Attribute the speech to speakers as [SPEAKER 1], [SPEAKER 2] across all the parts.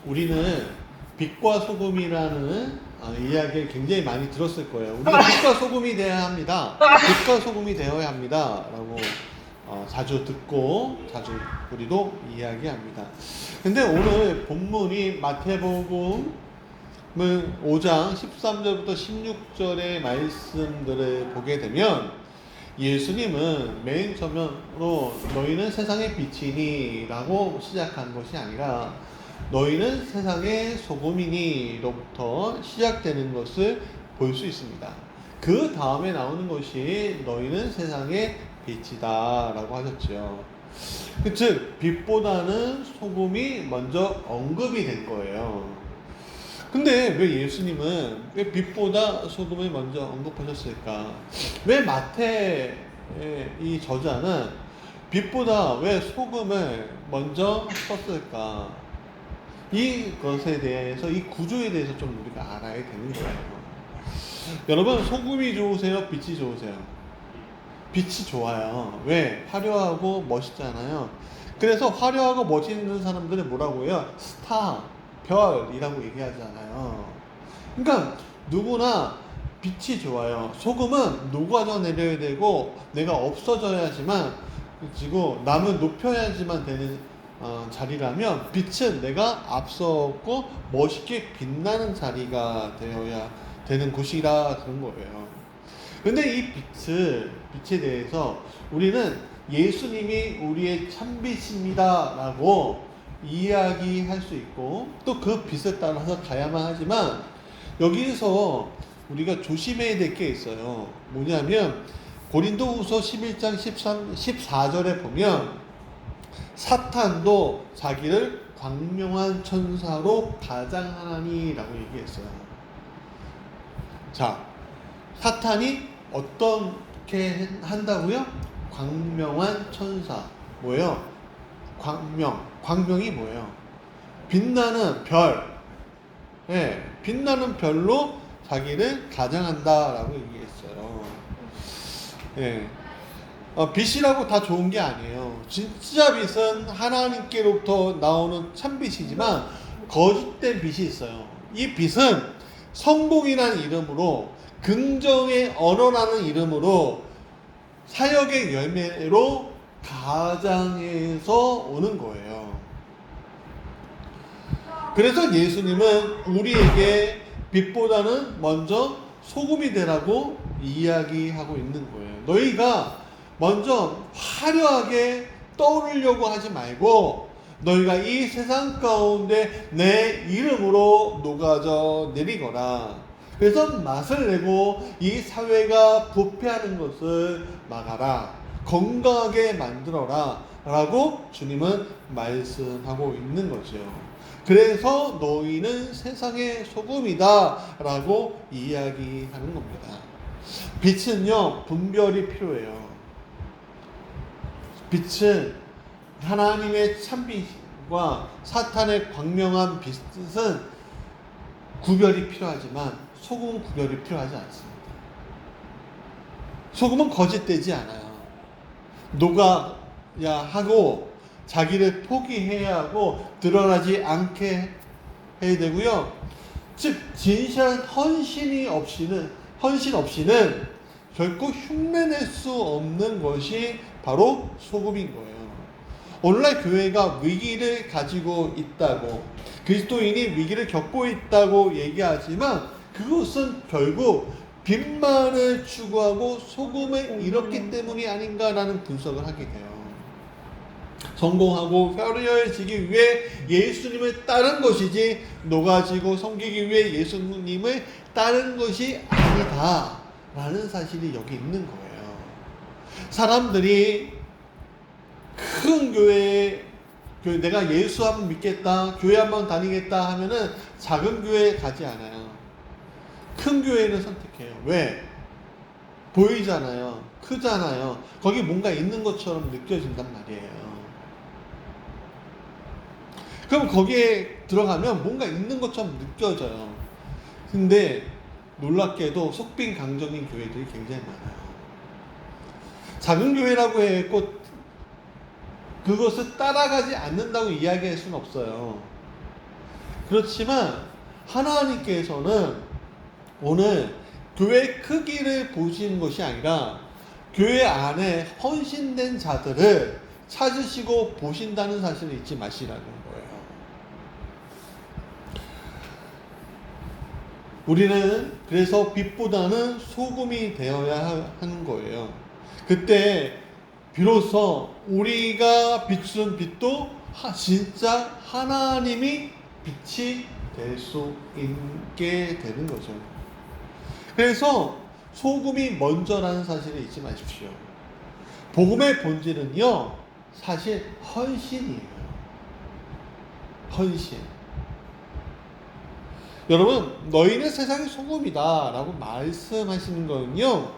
[SPEAKER 1] 우리는 빛과 소금이라는 이야기를 굉장히 많이 들었을 거예요. 우리가 빛과 소금이 되어야 합니다. 빛과 소금이 되어야 합니다. 라고 자주 듣고 자주 우리도 이야기합니다. 근데 오늘 본문이 마태복음 5장 13절부터 16절의 말씀들을 보게 되면 예수님은 맨 처음으로 너희는 세상의 빛이니 라고 시작한 것이 아니라 너희는 세상의 소금이니 로부터 시작되는 것을 볼 수 있습니다. 그 다음에 나오는 것이 너희는 세상의 빛이다 라고 하셨죠. 즉 빛보다는 소금이 먼저 언급이 된 거예요. 근데 왜 예수님은 왜 빛보다 소금을 먼저 언급하셨을까? 왜 마태의 이 저자는 빛보다 왜 소금을 먼저 썼을까? 이것에 대해서, 이 구조에 대해서 좀 우리가 알아야 되는 거예요. 여러분, 소금이 좋으세요? 빛이 좋으세요? 빛이 좋아요. 왜? 화려하고 멋있잖아요. 그래서 화려하고 멋있는 사람들은 뭐라고 해요? 스타, 별이라고 얘기하잖아요. 그러니까 누구나 빛이 좋아요. 소금은 녹아져 내려야 되고 내가 없어져야지만, 그리고 남을 높여야지만 되는 자리라면, 빛은 내가 앞섰고 멋있게 빛나는 자리가 되어야 되는 곳이라 그런 거예요. 근데 이 빛에 대해서 우리는 예수님이 우리의 참빛입니다 라고 이야기할 수 있고, 또 그 빛에 따라서 가야만 하지만, 여기서 우리가 조심해야 될 게 있어요. 뭐냐면 고린도후서 11장 14절에 보면 사탄도 자기를 광명한 천사로 가장하나니라고 얘기했어요. 자, 사탄이 어떻게 한다고요? 광명한 천사. 뭐예요? 광명이 뭐예요? 빛나는 별. 예, 빛나는 별로 자기를 가장한다라고 얘기했어요. 예. 빛이라고 다 좋은 게 아니에요. 진짜 빛은 하나님께로부터 나오는 참빛이지만 거짓된 빛이 있어요. 이 빛은 성공이라는 이름으로, 긍정의 언어라는 이름으로 사역의 열매로 가장해서 오는 거예요. 그래서 예수님은 우리에게 빛보다는 먼저 소금이 되라고 이야기하고 있는 거예요. 너희가 먼저 화려하게 떠오르려고 하지 말고 너희가 이 세상 가운데 내 이름으로 녹아져 내리거라. 그래서 맛을 내고 이 사회가 부패하는 것을 막아라. 건강하게 만들어라 라고 주님은 말씀하고 있는 거죠. 그래서 너희는 세상의 소금이다 라고 이야기하는 겁니다. 빛은요, 분별이 필요해요. 빛은 하나님의 참빛과 사탄의 광명한 빛은 구별이 필요하지만 소금은 구별이 필요하지 않습니다. 소금은 거짓되지 않아요. 녹아야 하고 자기를 포기해야 하고 드러나지 않게 해야 되고요. 즉 진실한 헌신 없이는 결코 흉내낼 수 없는 것이 바로 소금인 거예요. 오늘날 교회가 위기를 가지고 있다고, 그리스도인이 위기를 겪고 있다고 얘기하지만 그것은 결국 빛만을 추구하고 소금을 잃었기 때문이 아닌가라는 분석을 하게 돼요. 성공하고 화려해지기 위해 예수님을 따른 것이지 녹아지고 섬기기 위해 예수님을 따른 것이 아니다 라는 사실이 여기 있는 거예요. 사람들이 큰 교회에 내가 예수 한번 믿겠다, 교회 한번 다니겠다 하면은 작은 교회에 가지 않아요. 큰 교회를 선택해요. 왜? 보이잖아요. 크잖아요. 거기 뭔가 있는 것처럼 느껴진단 말이에요. 그럼 거기에 들어가면 뭔가 있는 것처럼 느껴져요. 근데 놀랍게도 속빈 강적인 교회들이 굉장히 많아요. 작은 교회라고 해서 그것을 따라가지 않는다고 이야기할 수는 없어요. 그렇지만 하나님께서는 오늘 교회 크기를 보시는 것이 아니라 교회 안에 헌신된 자들을 찾으시고 보신다는 사실을 잊지 마시라는 거예요. 우리는 그래서 빛보다는 소금이 되어야 하는 거예요. 그때 비로소 우리가 비추는 빛도 진짜 하나님이 빛이 될 수 있게 되는 거죠. 그래서 소금이 먼저라는 사실을 잊지 마십시오. 복음의 본질은요, 사실 헌신이에요. 헌신. 여러분, 너희는 세상의 소금이다 라고 말씀하시는 거는요,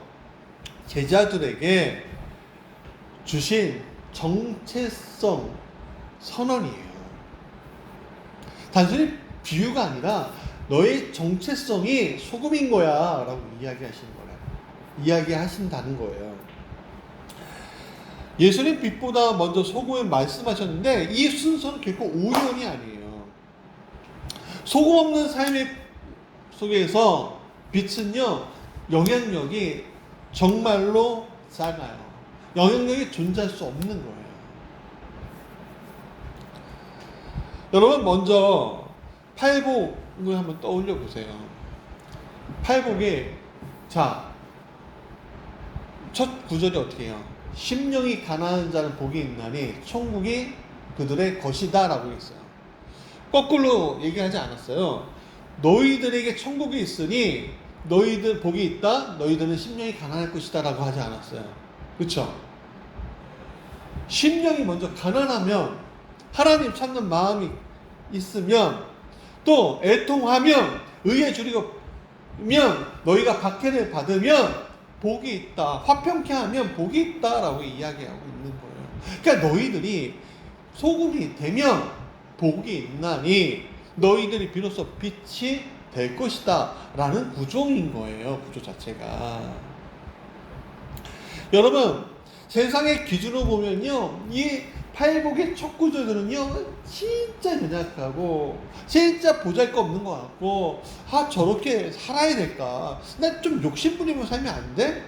[SPEAKER 1] 제자들에게 주신 정체성 선언이에요. 단순히 비유가 아니라 너의 정체성이 소금인 거야 라고 이야기하신다는 거예요. 예수님 빛보다 먼저 소금을 말씀하셨는데 이 순서는 결코 우연이 아니에요. 소금 없는 삶 속에서 빛은요, 영향력이 정말로 작아요. 영향력이 존재할 수 없는 거예요. 여러분, 먼저 팔복을 한번 떠올려 보세요. 팔복에, 자, 첫 구절이 어떻게 해요? 심령이 가난한 자는 복이 있나니 천국이 그들의 것이다 라고 했어요. 거꾸로 얘기하지 않았어요. 너희들에게 천국이 있으니 너희들 복이 있다, 너희들은 심령이 가난할 것이다 라고 하지 않았어요. 그렇죠? 심령이 먼저 가난하면, 하나님 찾는 마음이 있으면, 또 애통하면, 의에 주리면, 너희가 박해를 받으면 복이 있다, 화평케 하면 복이 있다 라고 이야기하고 있는 거예요. 그러니까 너희들이 소금이 되면 복이 있나니 너희들이 비로소 빛이 될 것이다 라는 구조인 거예요. 구조 자체가. 여러분, 세상의 기준으로 보면요, 이 팔복의 첫 구조들은요, 진짜 연약하고 진짜 보잘것없는 것 같고, 저렇게 살아야 될까? 나 좀 욕심부리며 살면 안 돼?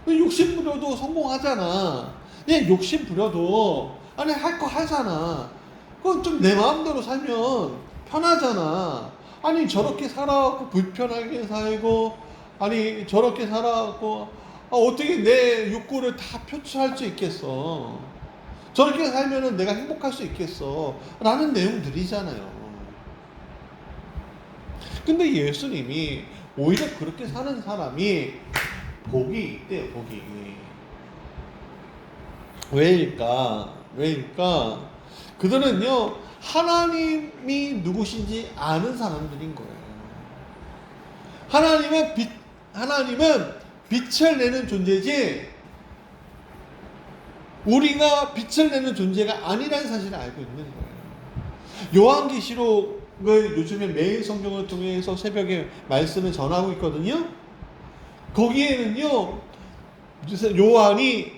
[SPEAKER 1] 욕심부려도 성공하잖아. 그냥 욕심부려도 할 거 하잖아. 그건 좀 내 마음대로 살면 편하잖아. 저렇게 살아갖고 불편하게 살고, 저렇게 살아갖고 어떻게 내 욕구를 다 표출할 수 있겠어? 저렇게 살면은 내가 행복할 수 있겠어? 라는 내용들이잖아요. 근데 예수님이 오히려 그렇게 사는 사람이 복이 있대요, 복이. 왜일까? 그들은요, 하나님이 누구신지 아는 사람들인 거예요. 하나님은 빛을 내는 존재지, 우리가 빛을 내는 존재가 아니라는 사실을 알고 있는 거예요. 요한계시록을 요즘에 매일 성경을 통해서 새벽에 말씀을 전하고 있거든요. 거기에는요, 요한이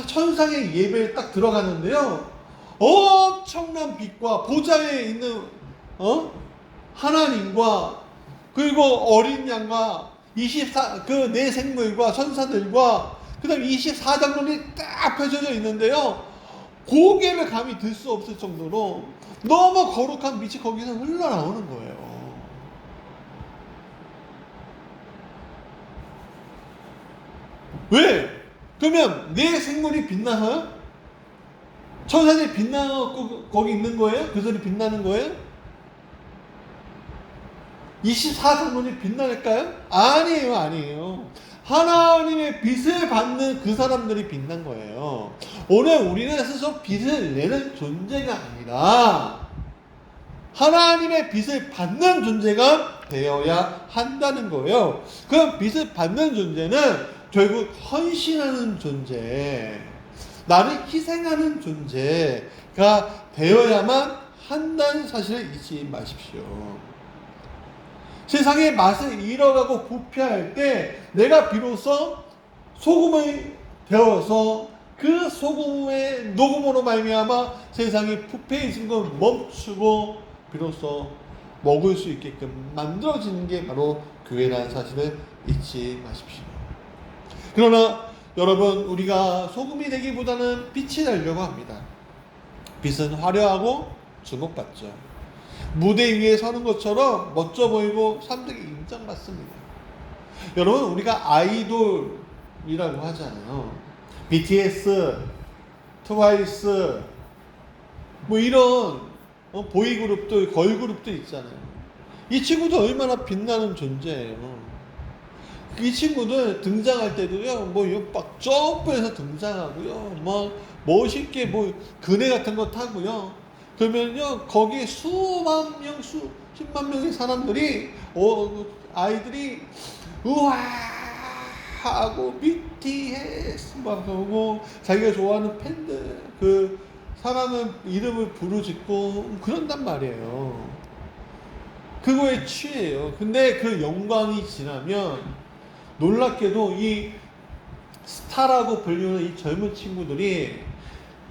[SPEAKER 1] 천상의 예배에 딱 들어가는데요, 엄청난 빛과 보좌에 있는 하나님과, 그리고 어린 양과 그 네 생물과 천사들과 그 다음에 24장론이 딱 펼쳐져 있는데요, 고개를 감히 들 수 없을 정도로 너무 거룩한 빛이 거기서 흘러나오는 거예요. 왜? 그러면 네 생물이 빛나서요? 천사들이 빛나고 거기 있는 거예요? 그들이 빛나는 거예요? 24장론이 빛날까요? 아니에요. 하나님의 빛을 받는 그 사람들이 빛난 거예요. 오늘 우리는 스스로 빛을 내는 존재가 아니라 하나님의 빛을 받는 존재가 되어야 한다는 거예요. 그럼 빛을 받는 존재는 결국 헌신하는 존재, 나를 희생하는 존재가 되어야만 한다는 사실을 잊지 마십시오. 세상의 맛을 잃어가고 부패할 때 내가 비로소 소금이 되어서 그 소금의 녹음으로 말미암아 세상이 부패해진 걸 멈추고 비로소 먹을 수 있게끔 만들어지는 게 바로 교회라는 사실을 잊지 마십시오. 그러나 여러분, 우리가 소금이 되기보다는 빛이 되려고 합니다. 빛은 화려하고 주목받죠. 무대 위에 서는 것처럼 멋져 보이고 사람들이 인정받습니다. 여러분, 우리가 아이돌이라고 하잖아요. BTS, 트와이스, 뭐 이런 보이그룹도, 걸그룹도 있잖아요. 이 친구도 얼마나 빛나는 존재예요. 이 친구들 등장할 때도요, 막 점프해서 등장하고요, 막 멋있게 그네 같은 거 타고요. 그러면요, 거기에 수만 명, 수십만 명의 사람들이, 아이들이, 우와! 하고, BTS 막 하고, 자기가 좋아하는 팬들, 그 사람의 이름을 부르짖고, 그런단 말이에요. 그거에 취해요. 근데 그 영광이 지나면, 놀랍게도 이 스타라고 불리는 이 젊은 친구들이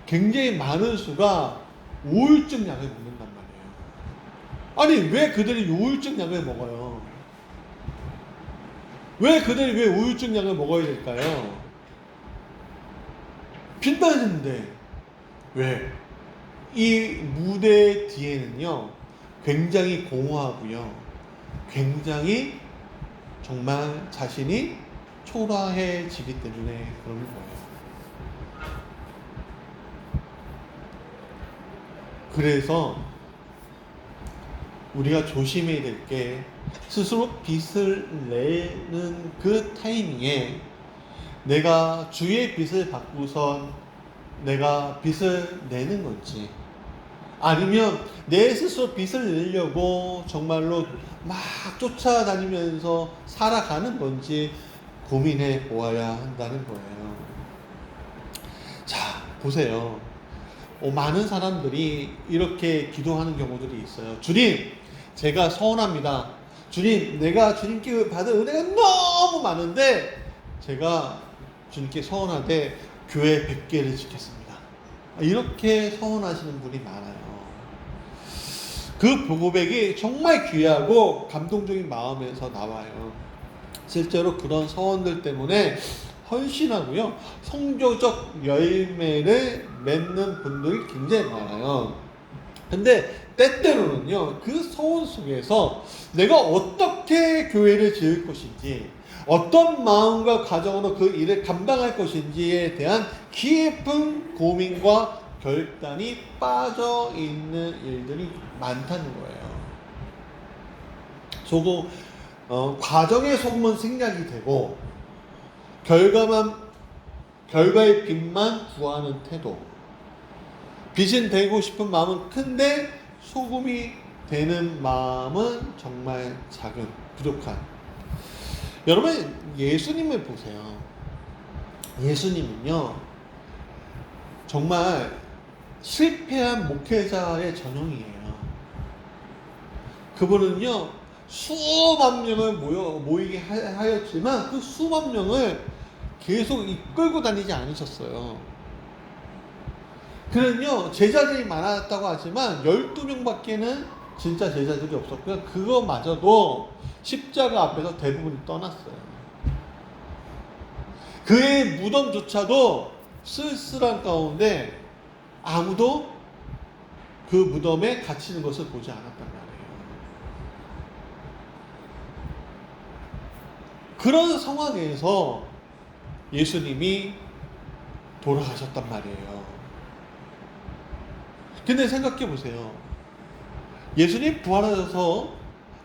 [SPEAKER 1] 굉장히 많은 수가 우울증 약을 먹는단 말이에요. 아니, 왜 그들이 우울증 약을 먹어요? 왜 그들이 왜 우울증 약을 먹어야 될까요? 빛나는데. 왜? 이 무대 뒤에는요, 굉장히 공허하고요, 굉장히 정말 자신이 초라해지기 때문에 그런 거예요. 그래서 우리가 조심해야 될 게, 스스로 빛을 내는 그 타이밍에 내가 주의 빛을 받고선 내가 빛을 내는 건지, 아니면 내 스스로 빛을 내려고 정말로 막 쫓아다니면서 살아가는 건지 고민해 보아야 한다는 거예요. 자, 보세요. 많은 사람들이 이렇게 기도하는 경우들이 있어요. 주님, 제가 서운합니다. 주님, 내가 주님께 받은 은혜가 너무 많은데 제가 주님께 서운하되 교회 100개를 지켰습니다. 이렇게 서운하시는 분이 많아요. 그 고백이 정말 귀하고 감동적인 마음에서 나와요. 실제로 그런 서원들 때문에 헌신하고요, 성교적 열매를 맺는 분들이 굉장히 많아요. 근데 때때로는요, 그 서원 속에서 내가 어떻게 교회를 지을 것인지, 어떤 마음과 가정으로 그 일을 감당할 것인지에 대한 깊은 고민과 결단이 빠져 있는 일들이 많다는 거예요. 과정의 소금은 생략이 되고 결과의 빛만 구하는 태도. 빛은 되고 싶은 마음은 큰데 소금이 되는 마음은 정말 작은, 부족한. 여러분, 예수님을 보세요. 예수님은요, 정말 실패한 목회자의 전형이에요. 그분은요, 수만 명을 모이게 하였지만 그 수만 명을 계속 이끌고 다니지 않으셨어요. 그는요, 제자들이 많았다고 하지만 12명밖에는 진짜 제자들이 없었고요. 그거마저도 십자가 앞에서 대부분이 떠났어요. 그의 무덤조차도 쓸쓸한 가운데 아무도 그 무덤에 갇히는 것을 보지 않았단 말이에요. 그런 상황에서 예수님이 돌아가셨단 말이에요. 근데 생각해 보세요. 예수님 부활하셔서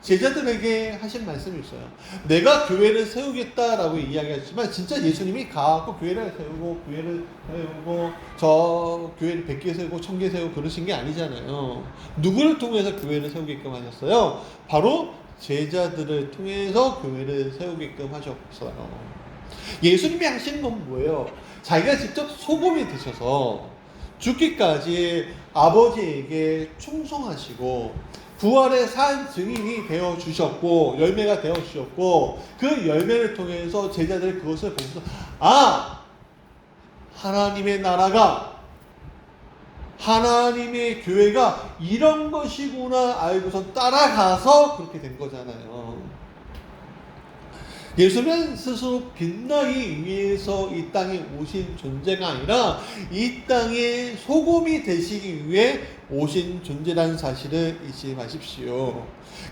[SPEAKER 1] 제자들에게 하신 말씀이 있어요. 내가 교회를 세우겠다라고 이야기하지만 진짜 예수님이 가고 교회를 세우고 저 교회를 100개 세우고 1000개 세우고 그러신 게 아니잖아요. 누구를 통해서 교회를 세우게끔 하셨어요? 바로 제자들을 통해서 교회를 세우게끔 하셨어요. 예수님이 하시는 건 뭐예요? 자기가 직접 소금이 되셔서 죽기까지 아버지에게 충성하시고 부활의 산 증인이 되어 주셨고 열매가 되어 주셨고, 그 열매를 통해서 제자들이 그것을 보면서 하나님의 나라가 하나님의 교회가 이런 것이구나 알고서 따라가서 그렇게 된 거잖아요. 예수는 스스로 빛나기 위해서 이 땅에 오신 존재가 아니라 이 땅에 소금이 되시기 위해 오신 존재라는 사실을 잊지 마십시오.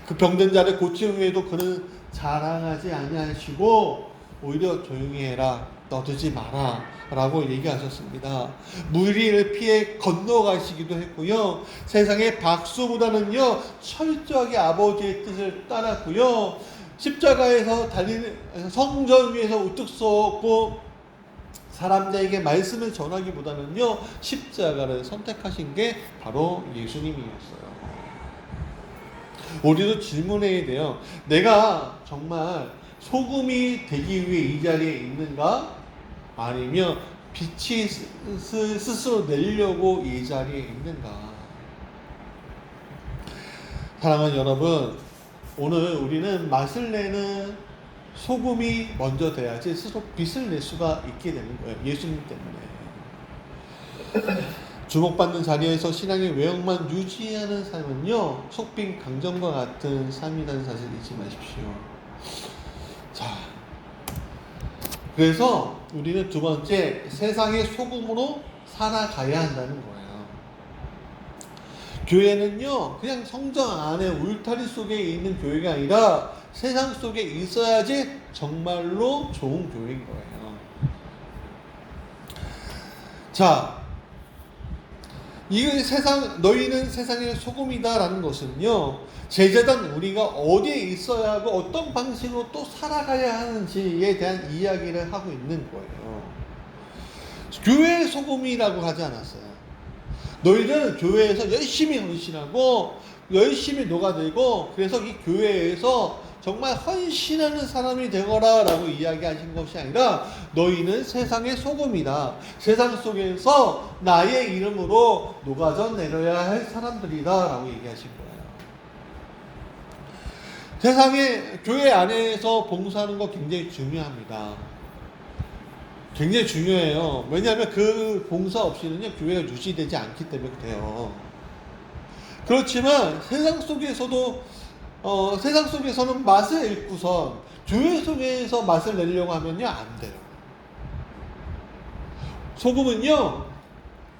[SPEAKER 1] 그 병든 자를 고친 후에도 그는 자랑하지 아니하시고 오히려 조용히 해라, 떠들지 마라 라고 얘기하셨습니다. 무리를 피해 건너가시기도 했고요. 세상의 박수보다는요 철저하게 아버지의 뜻을 따랐고요. 십자가에서 달리는 성전 위에서 우뚝 섰고 사람들에게 말씀을 전하기보다는요 십자가를 선택하신 게 바로 예수님이었어요. 우리도 질문해야 돼요. 내가 정말 소금이 되기 위해 이 자리에 있는가? 아니면 빛이 스스로 내려고 이 자리에 있는가? 사랑하는 여러분, 오늘 우리는 맛을 내는 소금이 먼저 돼야지 스스로 빛을 낼 수가 있게 되는 거예요. 예수님 때문에. 주목받는 자리에서 신앙의 외형만 유지하는 삶은요 속빈 강정과 같은 삶이라는 사실 잊지 마십시오. 자, 그래서 우리는 두 번째, 세상의 소금으로 살아가야 한다는 거예요. 교회는요 그냥 성전 안에 울타리 속에 있는 교회가 아니라 세상 속에 있어야지 정말로 좋은 교회인 거예요. 자, 이 너희는 세상의 소금이다라는 것은요 제자단 우리가 어디에 있어야 하고 어떤 방식으로 또 살아가야 하는지에 대한 이야기를 하고 있는 거예요. 교회의 소금이라고 하지 않았어요. 너희는 교회에서 열심히 헌신하고 열심히 녹아들고 그래서 이 교회에서 정말 헌신하는 사람이 되거라 라고 이야기하신 것이 아니라 너희는 세상의 소금이다. 세상 속에서 나의 이름으로 녹아져 내려야 할 사람들이다 라고 얘기하신 거예요. 세상에 교회 안에서 봉사하는 거 굉장히 중요합니다. 굉장히 중요해요. 왜냐하면 그 봉사 없이는요 교회가 유지되지 않기 때문에 그래요. 그렇지만 세상 속에서는 맛을 잃고선 교회 속에서 맛을 내려고 하면요 안 돼요. 소금은요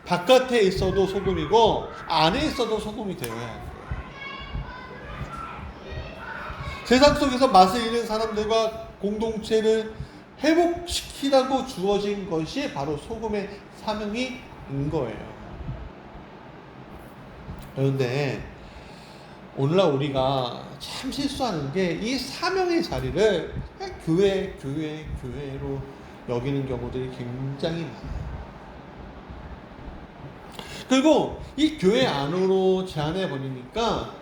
[SPEAKER 1] 바깥에 있어도 소금이고 안에 있어도 소금이 되어야 해요. 세상 속에서 맛을 잃은 사람들과 공동체를 회복시키라고 주어진 것이 바로 소금의 사명인 거예요. 그런데 오늘날 우리가 참 실수하는 게 이 사명의 자리를 교회로 여기는 경우들이 굉장히 많아요. 그리고 이 교회 안으로 제안해 버리니까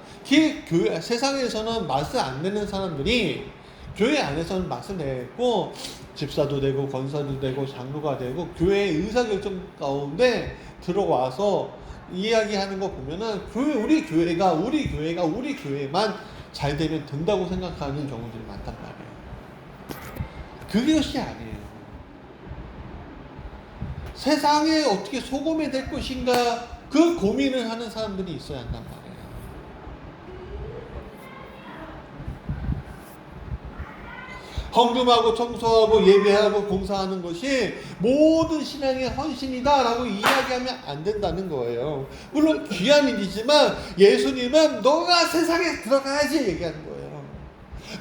[SPEAKER 1] 세상에서는 맛을 안 내는 사람들이 교회 안에서는 맛을 내고 집사도 되고 권사도 되고 장로가 되고 교회의 의사결정 가운데 들어와서 이야기하는 거 보면은 우리 교회만 잘 되면 된다고 생각하는 경우들이 많단 말이에요. 그것이 아니에요. 세상에 어떻게 소금이 될 것인가 그 고민을 하는 사람들이 있어야 한단 말이에요. 헌금하고 청소하고 예배하고 봉사하는 것이 모든 신앙의 헌신이다라고 이야기하면 안 된다는 거예요. 물론 귀한 일이지만 예수님은 너가 세상에 들어가야지 얘기하는 거예요.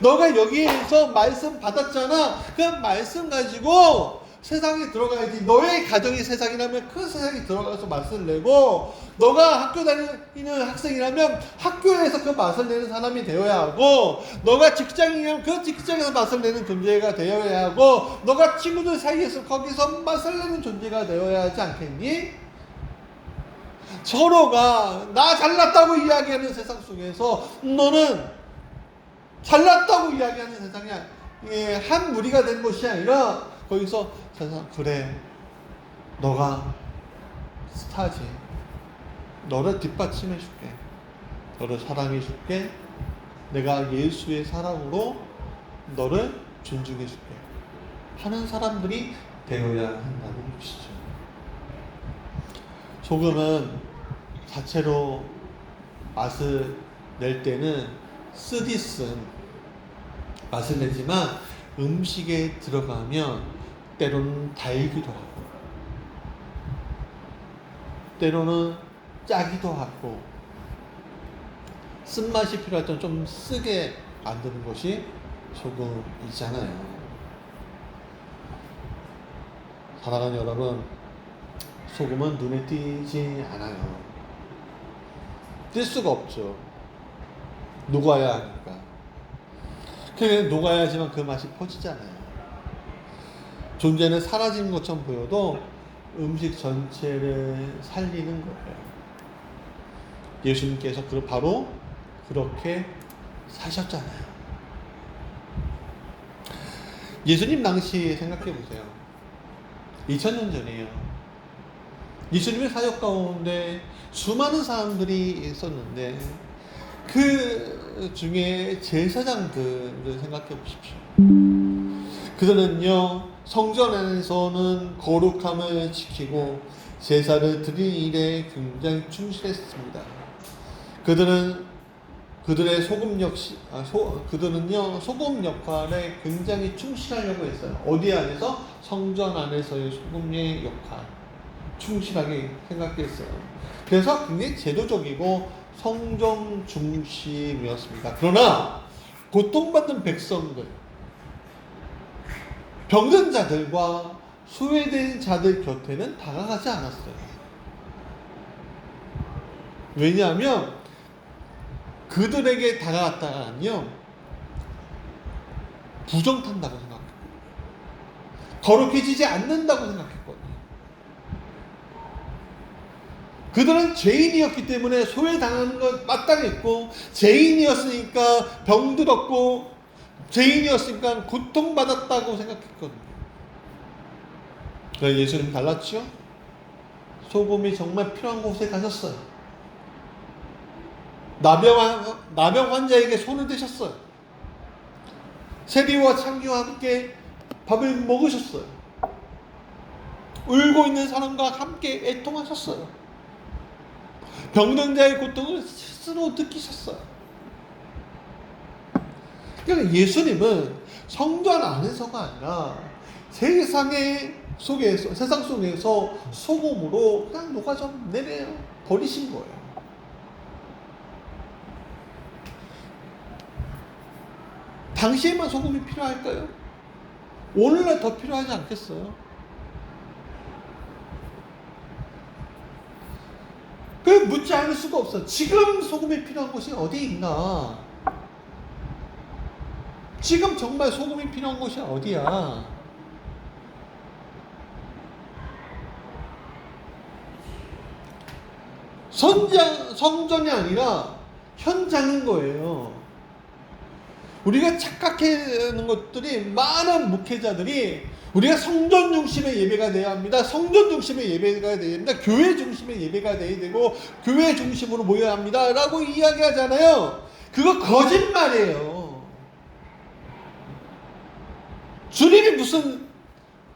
[SPEAKER 1] 너가 여기에서 말씀 받았잖아. 그 말씀 가지고 세상에 들어가야지. 너의 가정이 세상이라면 그 세상에 들어가서 맛을 내고, 너가 학교 다니는 학생이라면 학교에서 그 맛을 내는 사람이 되어야 하고, 너가 직장이라면 그 직장에서 맛을 내는 존재가 되어야 하고, 너가 친구들 사이에서 거기서 맛을 내는 존재가 되어야 하지 않겠니? 서로가 나 잘났다고 이야기하는 세상 속에서 너는 잘났다고 이야기하는 세상이 한 무리가 된 것이 아니라, 거기서 세상, 그래, 너가 스타지. 너를 뒷받침해 줄게. 너를 사랑해 줄게. 내가 예수의 사랑으로 너를 존중해 줄게 하는 사람들이 되어야 한다는 것이죠. 소금은 자체로 맛을 낼 때는 쓰디쓴 맛을 내지만 음식에 들어가면 때로는 달기도 하고 때로는 짜기도 하고 쓴맛이 필요할 때는 좀 쓰게 만드는 것이 소금이잖아요. 사랑하는 여러분, 소금은 눈에 띄지 않아요. 뜰 수가 없죠. 녹아야 하니까. 그냥 녹아야지만 그 맛이 퍼지잖아요. 존재는 사라지는 것처럼 보여도 음식 전체를 살리는 거예요. 예수님께서 바로 그렇게 사셨잖아요. 예수님 당시 생각해 보세요. 2000년 전이에요. 예수님의 사역 가운데 수많은 사람들이 있었는데 그 중에 제사장들을 생각해 보십시오. 그들은요, 성전 안에서는 거룩함을 지키고 제사를 드릴 일에 굉장히 충실했습니다. 그들의 그들은요, 소금 역할에 굉장히 충실하려고 했어요. 어디 안에서? 성전 안에서의 소금의 역할. 충실하게 생각했어요. 그래서 굉장히 제도적이고 성정 중심이었습니다. 그러나 고통받는 백성들, 병든 자들과 소외된 자들 곁에는 다가가지 않았어요. 왜냐하면 그들에게 다가갔다가는요, 부정탄다고 생각해요. 거룩해지지 않는다고 생각했거든요. 그들은 죄인이었기 때문에 소외당하는 것 마땅했고, 죄인이었으니까 병들었고, 죄인이었으니까 고통받았다고 생각했거든요. 그래서 예수님 달랐죠? 소금이 정말 필요한 곳에 가셨어요. 나병 환자에게 손을 대셨어요. 세리와 창기와 함께 밥을 먹으셨어요. 울고 있는 사람과 함께 애통하셨어요. 병든 자의 고통을 스스로 느끼셨어요. 그러니까 예수님은 성전 안에서가 아니라 세상 속에서 소금으로 그냥 녹아져 내려 버리신 거예요. 당시에만 소금이 필요할까요? 오늘날 더 필요하지 않겠어요? 그 묻지 않을 수가 없어. 지금 소금이 필요한 곳이 어디 있나? 지금 정말 소금이 필요한 곳이 어디야? 성전이 아니라 현장인 거예요. 우리가 착각하는 것들이, 많은 목회자들이 우리가 성전 중심의 예배가 돼야 합니다. 성전 중심의 예배가 돼야 됩니다. 교회 중심의 예배가 돼야 되고 교회 중심으로 모여야 합니다. 라고 이야기하잖아요. 그거 거짓말이에요. 주님이 무슨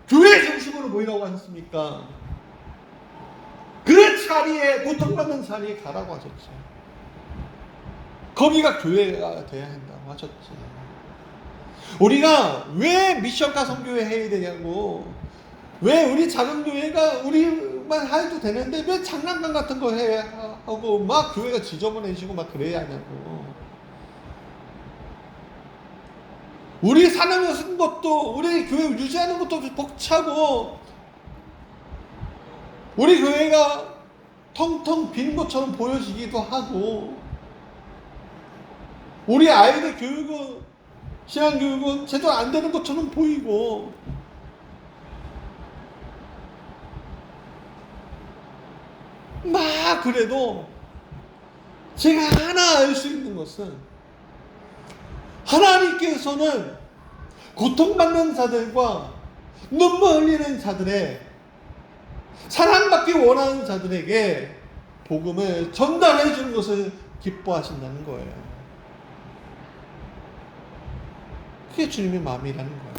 [SPEAKER 1] 교회 중심으로 모이라고 하셨습니까? 그 자리에, 고통받는 자리에 가라고 하셨죠. 거기가 교회가 돼야 한다고 하셨지. 우리가 왜 미션과 선교회 해야 되냐고. 왜 우리 작은 교회가 우리만 해도 되는데 왜 장난감 같은 거 해야 하고 막 교회가 지저분해지고 막 그래야 하냐고. 우리 사는 것도, 우리 교회 유지하는 것도 벅차고, 우리 교회가 텅텅 빈 것처럼 보여지기도 하고, 우리 아이들 교육은, 신앙교육은 제대로 안 되는 것처럼 보이고, 막 그래도 제가 하나 알 수 있는 것은, 하나님께서는 고통받는 자들과 눈물 흘리는 자들의, 사랑받기 원하는 자들에게 복음을 전달해 주는 것을 기뻐하신다는 거예요. 그게 주님의 마음이라는 거예요.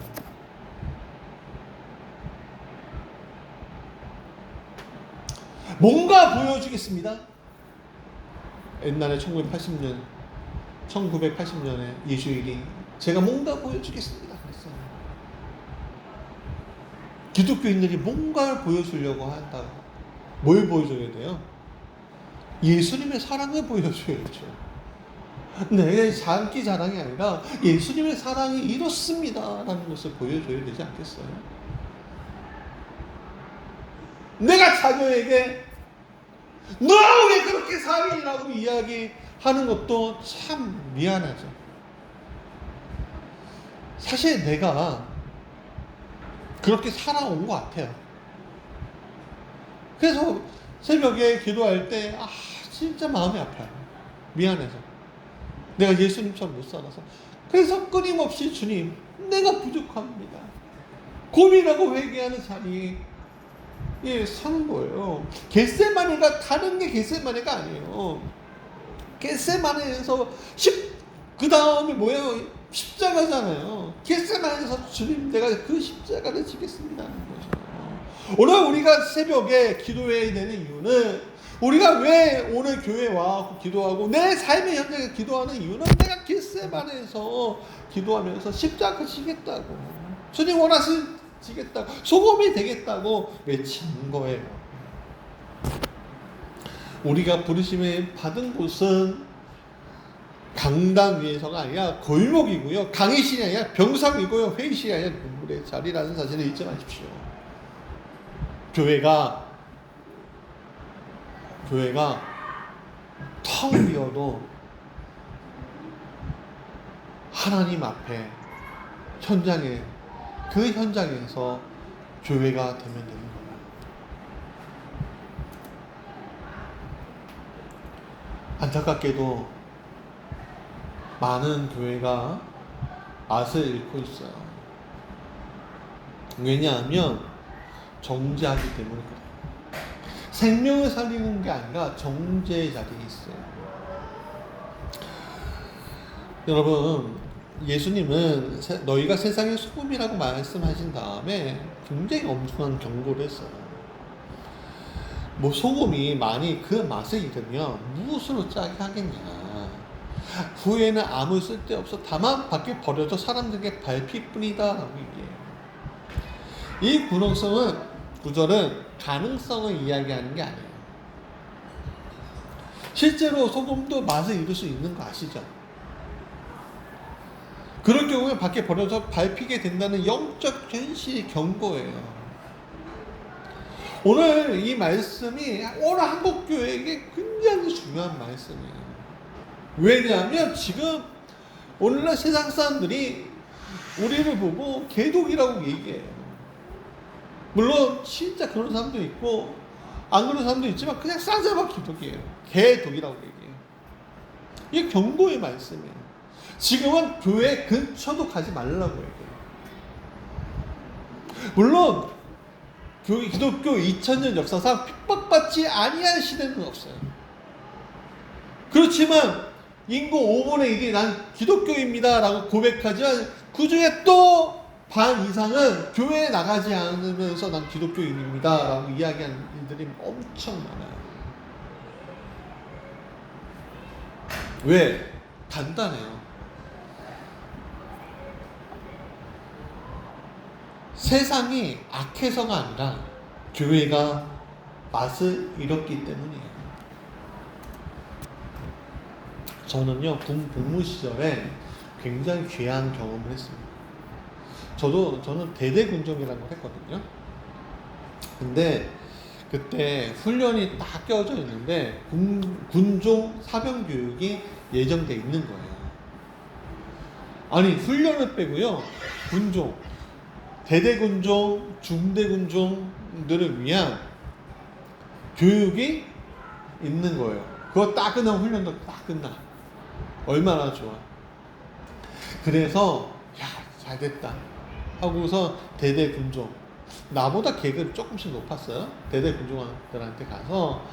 [SPEAKER 1] 뭔가 보여주겠습니다. 옛날에 1980년에 예수일이 제가 뭔가 보여주겠습니다 그랬어요. 기독교인들이 뭔가를 보여주려고 한다. 뭘 보여줘야 돼요? 예수님의 사랑을 보여줘야죠. 내 장기 자랑이 아니라 예수님의 사랑이 이렇습니다 라는 것을 보여줘야 되지 않겠어요? 내가 자녀에게 너 왜 그렇게 살이라고 이야기하는 것도 참 미안하죠. 사실 내가 그렇게 살아온 것 같아요. 그래서 새벽에 기도할 때 진짜 마음이 아파요. 미안해서 내가 예수님처럼 못 살아서. 그래서 끊임없이 주님 내가 부족합니다 고민하고 회개하는 자리에 서는 거예요. 겟세마네가 다른 게 겟세마네가 아니에요. 겟세마네에서 그 다음에 뭐예요? 십자가잖아요. 겟세마네에서 주님 내가 그 십자가를 지겠습니다 하는 거죠. 오늘 우리가 새벽에 기도해야 되는 이유는, 우리가 왜 오늘 교회에 와서 기도하고 내 삶의 현장에 기도하는 이유는 내가 겟세마네에서 기도하면서 십자가 지겠다고, 주님 원하시겠다고, 소금이 되겠다고 외치는 거예요. 우리가 부르심을 받은 곳은 강당 위에서가 아니라 골목이고요, 강의실이 아니라 병상이고요, 회의실이 아니라 눈물의 자리라는 사실을 잊지 마십시오. 교회가 텅 비어도 하나님 앞에 그 현장에서 교회가 되면 되는 거예요. 안타깝게도 많은 교회가 맛을 잃고 있어요. 왜냐하면 정죄하기 때문에 그래요. 생명을 살리는 게 아니라 정죄의 자리에 있어요. 여러분, 예수님은 너희가 세상의 소금이라고 말씀하신 다음에 굉장히 엄청난 경고를 했어요. 소금이 많이 그 맛을 잃으면 무엇으로 짜게 하겠냐. 후에는 아무 쓸데없어 다만 밖에 버려져 사람들에게 밟힐 뿐이다 라고 얘기해요. 이 구절은 가능성을 이야기하는 게 아니에요. 실제로 소금도 맛을 잃을 수 있는 거 아시죠? 그럴 경우에 밖에 버려져 밟히게 된다는 영적 현실이 경고예요. 오늘 이 말씀이 오늘 한국교회에게 굉장히 중요한 말씀이에요. 왜냐하면 지금 오늘날 세상 사람들이 우리를 보고 개독이라고 얘기해요. 물론 진짜 그런 사람도 있고 안 그런 사람도 있지만 그냥 싸잡아 기독이에요. 개독이라고 얘기해요. 이게 경고의 말씀이에요. 지금은 교회 근처도 가지 말라고 얘기해요. 물론 기독교 2000년 역사상 핍박받지 아니한 시대는 없어요. 그렇지만 인구 5분의 1이 난 기독교입니다 라고 고백하지만 그 중에 또 반 이상은 교회에 나가지 않으면서 난 기독교인입니다 라고 이야기하는 일들이 엄청 많아요. 왜? 간단해요. 세상이 악해서가 아니라 교회가 맛을 잃었기 때문이에요. 저는요, 군 복무 시절에 굉장히 귀한 경험을 했습니다. 저는 대대군종이라는 걸 했거든요. 근데 그때 훈련이 딱 껴져 있는데 군종 사병교육이 예정돼 있는 거예요. 아니, 훈련을 빼고요, 군종, 대대군종, 중대군종들을 위한 교육이 있는 거예요. 그거 딱 끝나면 훈련도 딱 끝나. 얼마나 좋아. 그래서 잘됐다 하고서 대대군종, 나보다 계급이 조금씩 높았어요. 대대군종들한테 가서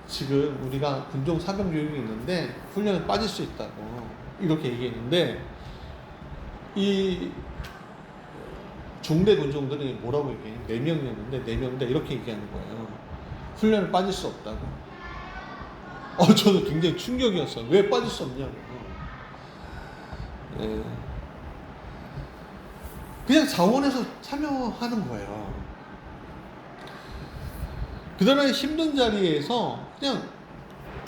[SPEAKER 1] 지금 우리가 군종 사병 교육이 있는데 훈련에 빠질 수 있다고 이렇게 얘기했는데, 이 중대 군종들이 뭐라고 얘기해? 4명이었는데 4명인데 이렇게 얘기하는 거예요. 훈련을 빠질 수 없다고. 저도 굉장히 충격이었어요. 왜 빠질 수 없냐고. 예. 그냥 자원해서 참여하는 거예요. 그들은 힘든 자리에서 그냥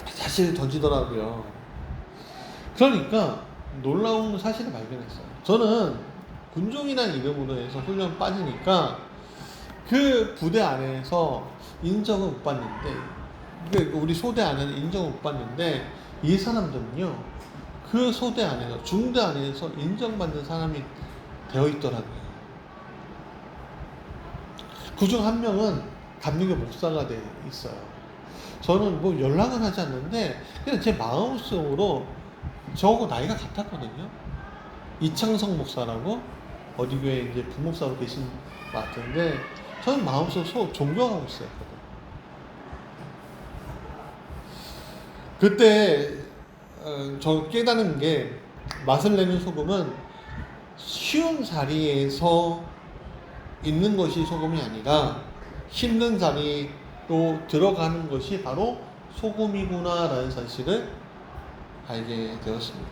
[SPEAKER 1] 자신을 던지더라고요. 그러니까 놀라운 사실을 발견했어요. 저는 군종이라는 이름으로 해서 훈련 빠지니까 그 부대 안에서 인정을 못 받는데, 우리 소대 안에는 인정을 못 받는데, 이 사람들은요, 그 소대 안에서, 중대 안에서 인정받는 사람이 되어 있더라고요. 그중 한 명은 감리교 목사가 돼 있어요. 저는 뭐 연락은 하지 않는데 그냥 제 마음속으로 저하고 나이가 같았거든요. 이창성 목사라고 어디 교회 이제 부목사로 계신 것 같은데 저는 마음속으로 존경하고 있었거든요. 그때 저 깨닫는 게 맛을 내는 소금은 쉬운 자리에서 있는 것이 소금이 아니라 힘든 자리로 들어가는 것이 바로 소금이구나라는 사실을 알게 되었습니다.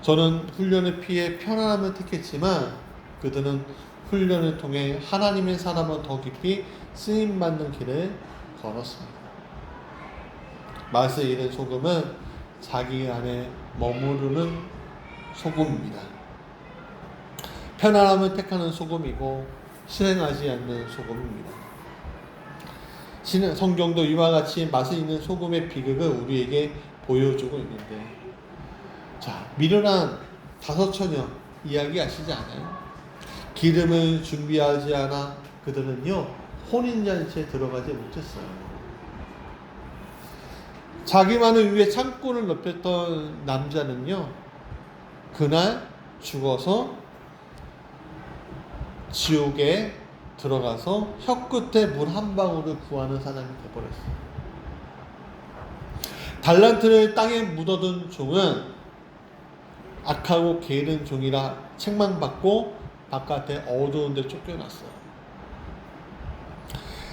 [SPEAKER 1] 저는 훈련을 피해 편안함을 택했지만 그들은 훈련을 통해 하나님의 사람을 더 깊이 쓰임받는 길을 걸었습니다. 맛을 잃은 소금은 자기 안에 머무르는 소금입니다. 편안함을 택하는 소금이고 실행하지 않는 소금입니다. 성경도 이와 같이 맛을 있는 소금의 비극을 우리에게 보여주고 있는데, 자, 미련한 5처녀 이야기 아시지 않아요? 기름을 준비하지 않아 그들은요 혼인잔치에 들어가지 못했어요. 자기만을 위해 창고를 넓혔던 남자는요 그날 죽어서 지옥에 들어가서 혀끝에 물 한 방울을 구하는 사람이 되어버렸어요. 달란트를 땅에 묻어둔 종은 악하고 게으른 종이라 책망받고 바깥에 어두운 데 쫓겨났어요.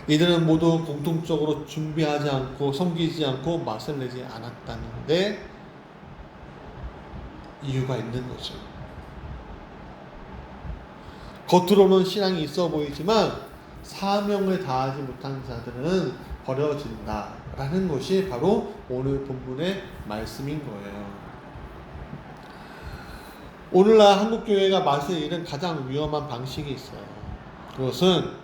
[SPEAKER 1] 이들은 모두 공통적으로 준비하지 않고 섬기지 않고 맛을 내지 않았다는데 이유가 있는 거죠. 겉으로는 신앙이 있어 보이지만 사명을 다하지 못한 자들은 버려진다라는 것이 바로 오늘 본문의 말씀인 거예요. 오늘날 한국교회가 맛을 잃은 가장 위험한 방식이 있어요. 그것은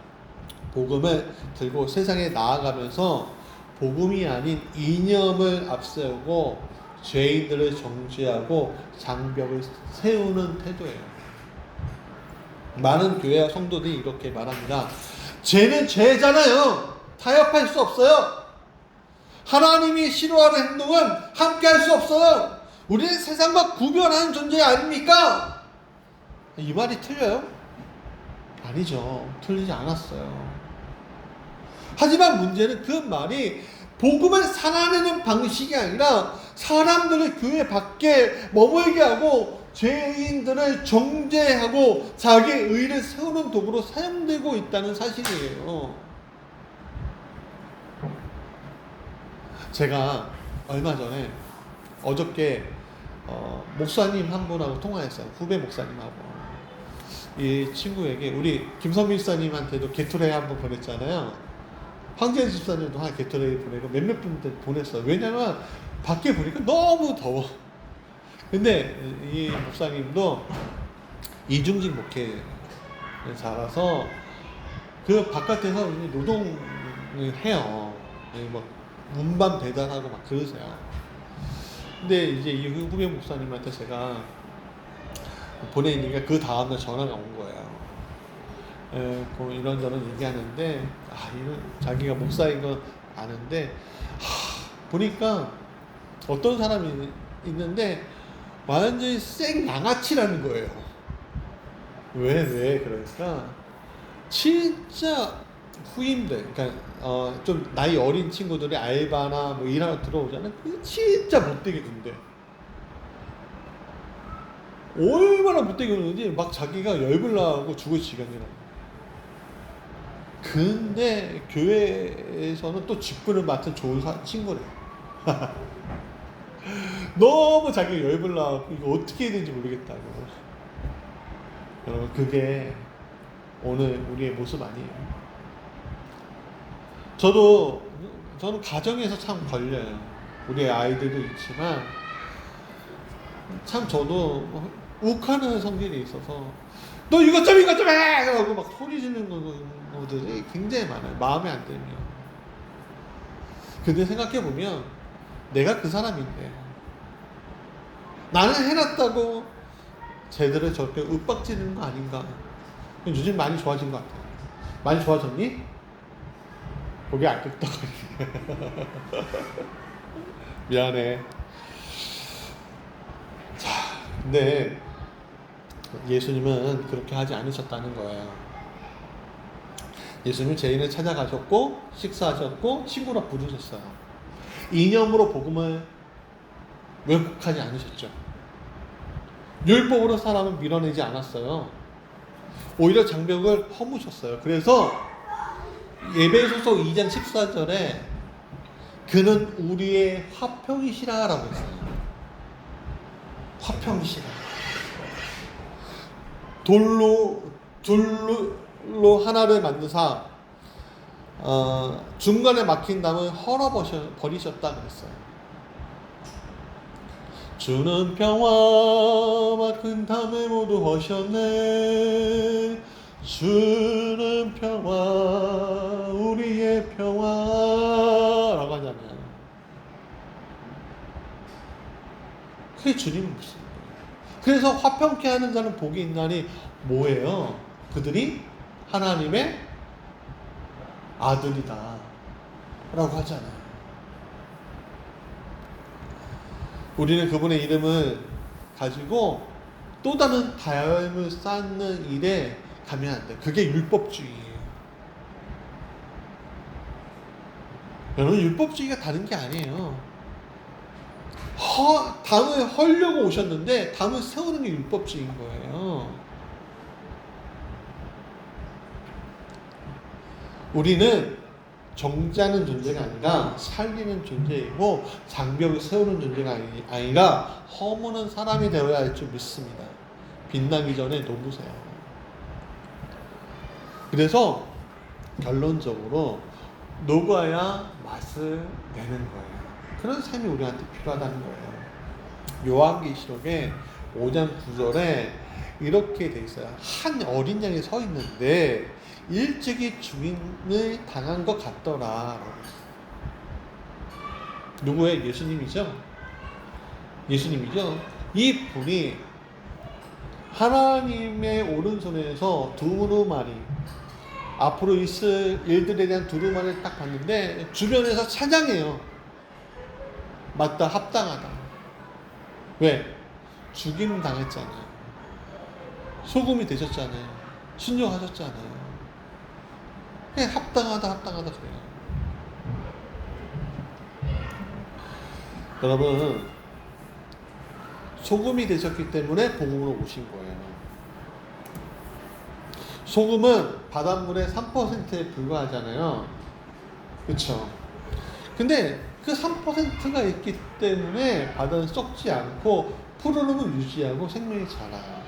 [SPEAKER 1] 복음을 들고 세상에 나아가면서 복음이 아닌 이념을 앞세우고 죄인들을 정죄하고 장벽을 세우는 태도예요. 많은 교회와 성도들이 이렇게 말합니다. 죄는 죄잖아요. 타협할 수 없어요. 하나님이 싫어하는 행동은 함께 할 수 없어요. 우리는 세상과 구별하는 존재 아닙니까? 이 말이 틀려요? 아니죠. 틀리지 않았어요. 하지만 문제는 그 말이 복음을 살아내는 방식이 아니라 사람들을 교회 밖에 머물게 하고 죄인들을 정죄하고 자기 의를 세우는 도구로 사용되고 있다는 사실이에요. 제가 얼마 전에 어저께 목사님 한 분하고 통화했어요. 후배 목사님하고. 이 친구에게 우리 김선미 집사님한테도 게토레이 한번 보냈잖아요. 황재현 집사님도 하나 게토레이 보내고 몇몇 분들 보냈어요. 왜냐면 밖에 보니까 너무 더워. 근데 이 목사님도 이중직 목회에 자라서 그 바깥에서 노동을 해요. 뭐 운반 배달하고 막 그러세요. 근데 이제 이 후배 목사님한테 제가 보내니까 그 다음날 전화가 온 거예요. 이런저런 얘기하는데 이런 자기가 목사인 건 아는데 보니까 어떤 사람이 있는데 완전히 생 양아치라는 거예요. 왜 그러니까 진짜 후임들, 그러니까 좀 나이 어린 친구들이 알바나 뭐 일하러 들어오잖아요. 진짜 못되게 군대. 얼마나 못되게 구는지 막 자기가 열불 나고 죽을 지경이라고. 근데 교회에서는 또 직분을 맡은 좋은 친구래요. 너무 자기가 열불 나고 이거 어떻게 해야 되는지 모르겠다고. 여러분, 그게 오늘 우리의 모습 아니에요. 저는 가정에서 참 걸려요. 우리 아이들도 있지만 참 저도 욱하는 성질이 있어서 너 이것 좀 해! 그러고 막 소리 지르는 것들이 굉장히 많아요. 마음에 안 들면. 근데 생각해보면 내가 그 사람인데 나는 해놨다고 쟤들을 저렇게 윽박지르는 거 아닌가. 요즘 많이 좋아진 것 같아요. 많이 좋아졌니? 거기 알겠다거리네. 미안해. 자, 근데 예수님은 그렇게 하지 않으셨다는 거예요. 예수님은 죄인을 찾아가셨고 식사하셨고 친구라 부르셨어요. 이념으로 복음을 왜곡하지 않으셨죠. 율법으로 사람을 밀어내지 않았어요. 오히려 장벽을 허무셨어요. 그래서 에베소서 2장 14절에 그는 우리의 화평이시라 라고 했어요. 화평이시라. 둘로 하나를 만드사 중간에 막힌 담을 헐어버리셨다 그랬어요. 주는 평화 막힌 담을 모두 허셨네. 주는 평화 우리의 평화라고 하잖아요. 그게 주님의 모습이에요. 그래서 화평케 하는 자는 복이 있나니 뭐예요? 그들이 하나님의 아들이다 라고 하잖아요. 우리는 그분의 이름을 가지고 또 다른 다름을 쌓는 일에 가면 안 돼. 그게 율법주의예요. 여러분, 율법주의가 다른 게 아니에요. 담을 헐려고 오셨는데 담을 세우는 게 율법주의인 거예요. 우리는 정죄하는 존재가 아니라 살리는 존재이고 장벽을 세우는 존재가 아니라 허무는 사람이 되어야 할 줄 믿습니다. 빛나기 전에 놓으세요. 그래서 결론적으로 녹아야 맛을 내는 거예요. 그런 삶이 우리한테 필요하다는 거예요. 요한계시록에 5장 9절에 이렇게 돼 있어요. 한 어린 양이 서 있는데 일찍이 죽임을 당한 것 같더라. 누구의? 예수님이죠. 예수님이죠. 이 분이 하나님의 오른손에서 두루마리, 앞으로 있을 일들에 대한 두루마리를 딱 봤는데 주변에서 찬양해요. 맞다, 합당하다. 왜? 죽임 당했잖아요. 소금이 되셨잖아요. 순종하셨잖아요. 그냥 합당하다 그래요. 여러분, 소금이 되셨기 때문에 복음으로 오신 거예요. 소금은 바닷물의 3%에 불과하잖아요. 그렇죠? 근데 그 3%가 있기 때문에 바다는 썩지 않고 푸르름을 유지하고 생명이 자라요.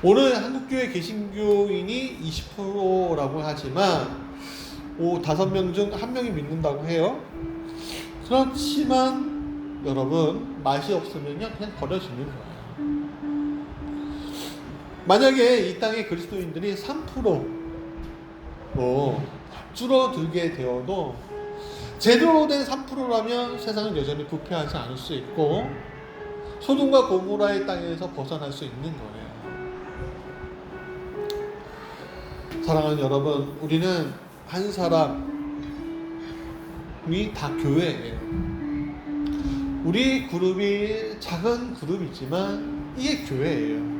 [SPEAKER 1] 오늘 한국교회 개신교인이 20%라고 하지만 5명 중 1명이 믿는다고 해요. 그렇지만 여러분, 맛이 없으면요 그냥 버려지는 거예요. 만약에 이 땅의 그리스도인들이 3%로 줄어들게 되어도 제대로 된 3%라면 세상은 여전히 부패하지 않을 수 있고 소돔과 고모라의 땅에서 벗어날 수 있는 거예요. 사랑하는 여러분, 우리는 한 사람이 다 교회예요. 우리 그룹이 작은 그룹이지만 이게 교회예요.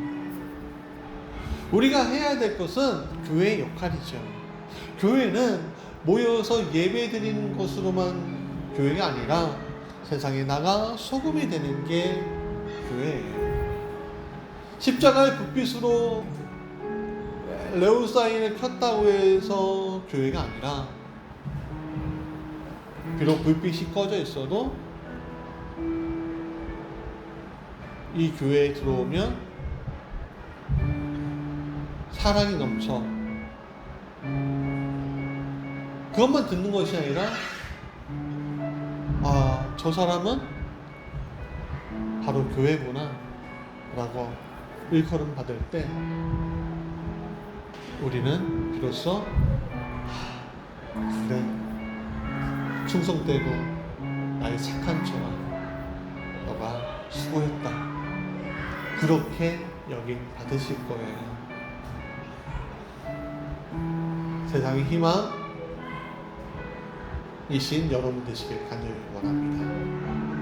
[SPEAKER 1] 우리가 해야 될 것은 교회의 역할이죠. 교회는 모여서 예배 드리는 것으로만 교회가 아니라 세상에 나가 소금이 되는 게 교회예요. 십자가의 불빛으로 레오 사인을 켰다고 해서 교회가 아니라, 비록 불빛이 꺼져 있어도 이 교회에 들어오면 사랑이 넘쳐. 그것만 듣는 것이 아니라, 아, 저 사람은 바로 교회구나 라고 일컬음 받을 때 우리는 비로소 그래, 충성되고 나의 착한 종아, 너가 수고했다, 그렇게 여김 받으실 거예요. 세상의 희망이신 여러분 되시길 간절히 원합니다.